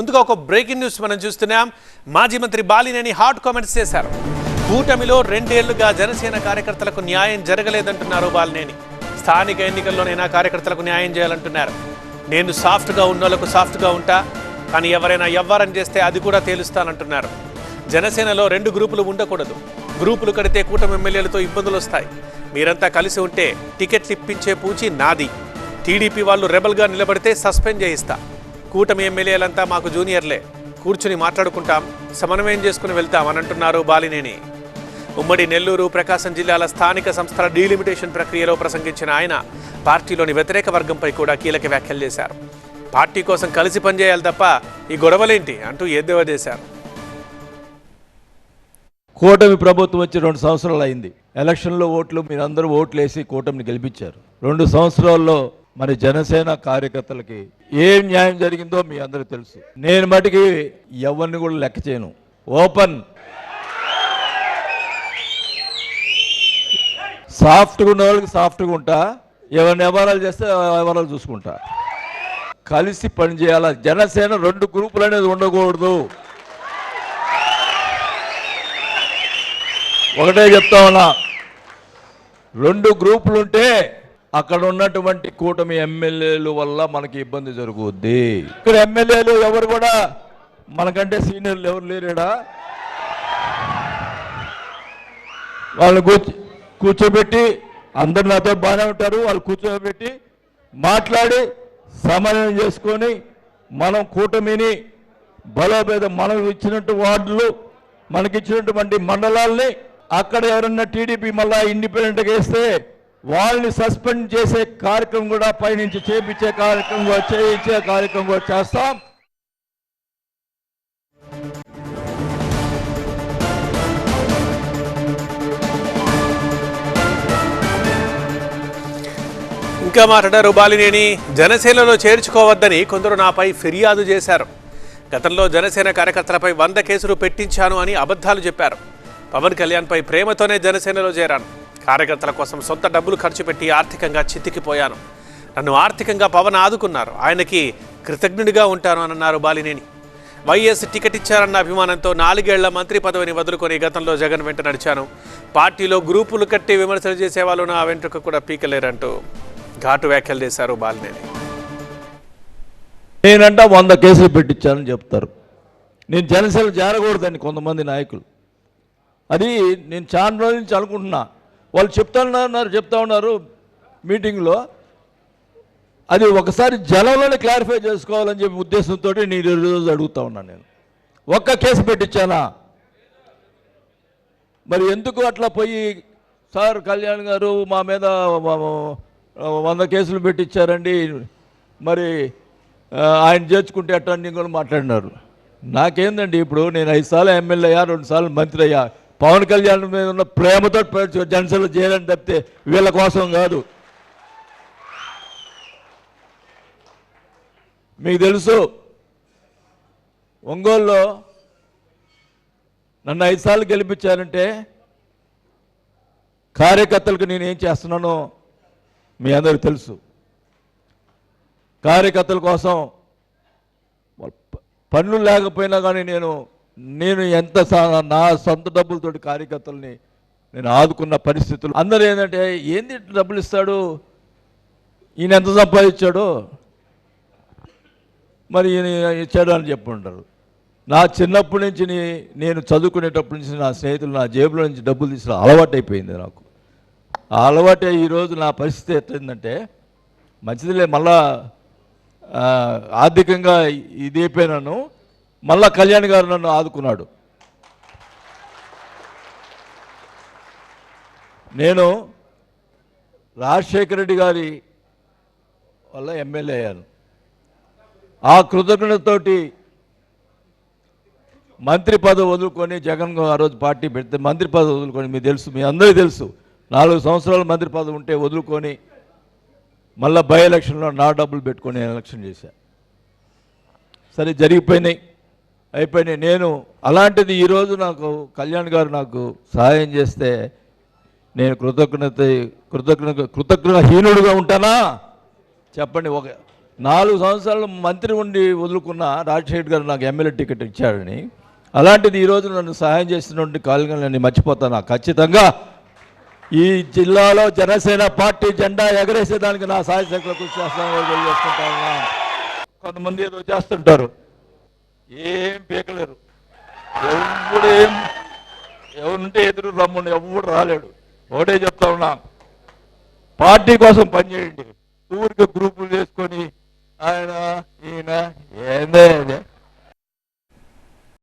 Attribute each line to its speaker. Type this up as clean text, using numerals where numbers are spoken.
Speaker 1: ముందుగా ఒక breaking news మనం చూస్తున్నాం. మాజీ మంత్రి బాలినేని హాట్ కామెంట్స్ చేశారు. కూటమిలో 2 ఏళ్లుగా జనసేన కార్యకర్తలకు న్యాయం జరగలేదంటున్నారు బాలినేని. స్థానిక ఎన్నికల్లోనైనా కార్యకర్తలకు న్యాయం చేయాలంటున్నారు. నేను సాఫ్ట్గా ఉన్నోళ్లకు సాఫ్ట్గా ఉంటా, కానీ ఎవరైనా ఎవ్వరం చేస్తే అది కూడా తేలుస్తానంటున్నారు. జనసేనలో 2 గ్రూపులు ఉండకూడదు. గ్రూపులు కడితే కూటమి ఎమ్మెల్యేలతో ఇబ్బందులు వస్తాయి. మీరంతా కలిసి ఉంటే టికెట్లు ఇప్పించే పూచి నాది. టీడీపీ వాళ్ళు రెబల్గా నిలబడితే సస్పెండ్ చేయిస్తా. కూటమి ఎమ్మెల్యేలంతా మాకు జూనియర్లే, కూర్చుని మాట్లాడుకుంటాం, సమన్వయం చేసుకుని వెళ్తాం అని అంటున్నారు బాలినేని. ఉమ్మడి నెల్లూరు, ప్రకాశం జిల్లాల స్థానిక సంస్థల డీలిమిటేషన్ ప్రక్రియలో ప్రసంగించిన ఆయన పార్టీలోని వ్యతిరేక వర్గంపై కూడా కీలక వ్యాఖ్యలు చేశారు. పార్టీ కోసం కలిసి పనిచేయాలి తప్ప ఈ గొడవలేంటి అంటూ ఎద్దేవా చేశారు.
Speaker 2: కూటమి ప్రభుత్వం వచ్చి 2 సంవత్సరాలు అయింది. ఎలక్షన్లో మీరందరూ ఓట్లు వేసి కూటమిని గెలిపించారు. 2 సంవత్సరాల్లో మరి జనసేన కార్యకర్తలకి ఏం న్యాయం జరిగిందో మీ అందరూ తెలుసు. నేను మటుకి ఎవరిని కూడా లెక్క చేయను. ఓపెన్ సాఫ్ట్గా ఉన్న వాళ్ళకి సాఫ్ట్గా ఉంటా, ఎవరిని వ్యవహారాలు చేస్తే వ్యవహారాలు చూసుకుంటా. కలిసి పనిచేయాల. జనసేన 2 గ్రూపులు అనేది ఉండకూడదు. ఒకటే చెప్తా ఉన్నా, 2 గ్రూపులు ఉంటే అక్కడ ఉన్నటువంటి కూటమి ఎమ్మెల్యేలు వల్ల మనకి ఇబ్బంది జరుగుద్ది. ఇక్కడ ఎమ్మెల్యేలు ఎవరు కూడా మనకంటే సీనియర్లు ఎవరు లేరేడా? వాళ్ళు కూర్చోబెట్టి, అందరు నాతో బాగానే ఉంటారు, వాళ్ళు కూర్చోబెట్టి మాట్లాడి సమన్వయం చేసుకొని మనం కూటమిని బలోపేతం, మనం ఇచ్చినట్టు వార్డులు, మనకిచ్చినటువంటి మండలాల్ని అక్కడ ఎవరన్నా టీడీపీ మళ్ళా ఇండిపెండెంట్గా వేస్తే వాళ్ళని సస్పెండ్ చేసే కార్యక్రమం కూడా పైనుంచి చేయించే కార్యక్రమం కూడా చేస్తాం.
Speaker 1: ఇంకా మాట్లాడారు బాలినేని. జనసేనలో చేర్చుకోవద్దని కొందరు నాపై ఫిర్యాదు చేశారు. గతంలో జనసేన కార్యకర్తలపై 100 కేసులు పెట్టించాను అని అబద్ధాలు చెప్పారు. పవన్ కళ్యాణ్పై ప్రేమతోనే జనసేనలో చేరాను. కార్యకర్తల కోసం సొంత డబ్బులు ఖర్చు పెట్టి ఆర్థికంగా చితికిపోయాను. నన్ను ఆర్థికంగా పవన్ ఆదుకున్నారు, ఆయనకి కృతజ్ఞుడిగా ఉంటాను అని అన్నారు బాలినేని. వైఎస్ టికెట్ ఇచ్చారన్న అభిమానంతో 4 ఏళ్ల మంత్రి పదవిని వదులుకొని గతంలో జగన్ వెంట నడిచాను. పార్టీలో గ్రూపులు కట్టి విమర్శలు చేసేవాళ్ళు నా వెంట్రుక కూడా పీకలేరంటూ ఘాటు వ్యాఖ్యలు చేశారు బాలినేని.
Speaker 2: నేనంట 100 కేసులు పెట్టించానని చెప్తారు. నేను జనసేన చేరకూడదని కొంతమంది నాయకులు, అది నేను చాలా రోజుల నుంచి అనుకుంటున్నా. వాళ్ళు చెప్తా ఉన్నారు మీటింగ్లో. అది ఒకసారి జనంలోనే క్లారిఫై చేసుకోవాలని చెప్పి ఉద్దేశంతో నేను ఈరోజు అడుగుతా ఉన్నాను. నేను 1 కేసు పెట్టించానా? మరి ఎందుకు అట్లా పోయి సార్ కళ్యాణ్ గారు మా మీద 100 కేసులు పెట్టించారండి, మరి ఆయన చేర్చుకుంటే అట్టని కూడా మాట్లాడినారు. నాకేందండి, ఇప్పుడు నేను 5 సార్లు ఎమ్మెల్యే అయ్యా, 2 సార్లు మంత్రి అయ్యా. పవన్ కళ్యాణ్ మీద ఉన్న ప్రేమతో జనసేనలో చేయాలని తప్పితే వీళ్ళ కోసం కాదు. మీకు తెలుసు, ఒంగోలులో నన్ను 5 సార్లు గెలిపించారంటే కార్యకర్తలకు నేను ఏం చేస్తున్నానో మీ అందరికీ తెలుసు. కార్యకర్తల కోసం పనులు లేకపోయినా కానీ నేను ఎంత నా సొంత డబ్బులతోటి కార్యకర్తల్ని నేను ఆదుకున్న పరిస్థితులు. అందరూ ఏంటంటే ఏంది డబ్బులు ఇస్తాడు, ఈయన ఎంత సంపాదించాడు, మరి ఈయన ఇచ్చాడు అని చెప్పుకుంటారు. నా చిన్నప్పటి నుంచి నేను చదువుకునేటప్పటి నుంచి నా స్నేహితులు నా జేబులో నుంచి డబ్బులు తీసిన అలవాటు అయిపోయింది నాకు. ఆ అలవాటే ఈరోజు నా పరిస్థితి ఎట్టిందంటే, మంచిదిలే మళ్ళా ఆర్థికంగా ఇది అయిపోయినాను, మళ్ళా కళ్యాణ్ గారు నన్ను ఆదుకున్నాడు. నేను రాజశేఖర రెడ్డి గారి వల్ల ఎమ్మెల్యే అయ్యాను. ఆ కృతజ్ఞతతోటి మంత్రి పదవి వదులుకొని, జగన్ ఆ రోజు పార్టీ పెడితే మంత్రి పదవి వదులుకొని, మీకు తెలుసు, మీ అందరికీ తెలుసు, 4 సంవత్సరాలు మంత్రి పదవి ఉంటే వదులుకొని మళ్ళీ బై ఎలక్షన్లో నా డబ్బులు పెట్టుకొని ఎలక్షన్ చేశా. సరే జరిగిపోయినాయి, అయిపోయినాయి. నేను అలాంటిది ఈరోజు నాకు కళ్యాణ్ గారు నాకు సహాయం చేస్తే నేను కృతజ్ఞహీనుడుగా ఉంటానా? చెప్పండి. 4 సంవత్సరాలు మంత్రి ఉండి వదులుకున్న రాజశేఖర్ గారు నాకు ఎమ్మెల్యే టికెట్ ఇచ్చాడని, అలాంటిది ఈరోజు నన్ను సహాయం చేసినటువంటి కాలంగా నేను మర్చిపోతాను. ఖచ్చితంగా ఈ జిల్లాలో జనసేన పార్టీ జెండా ఎగరేసేదానికి నా సాయశక్తులు కృషి చేస్తానని తెలియజేసుకుంటాను. కొంతమంది ఏదో చేస్తుంటారు, ఏం పీకలేరు. ఎవరుంటే ఎదురు రమ్ముని ఎవడు రాలేడు. ఒకటే చెప్తా ఉన్నా, పార్టీ కోసం పనిచేయండి. ఊరికి గ్రూపులు చేసుకొని ఆయన ఈయన ఏందే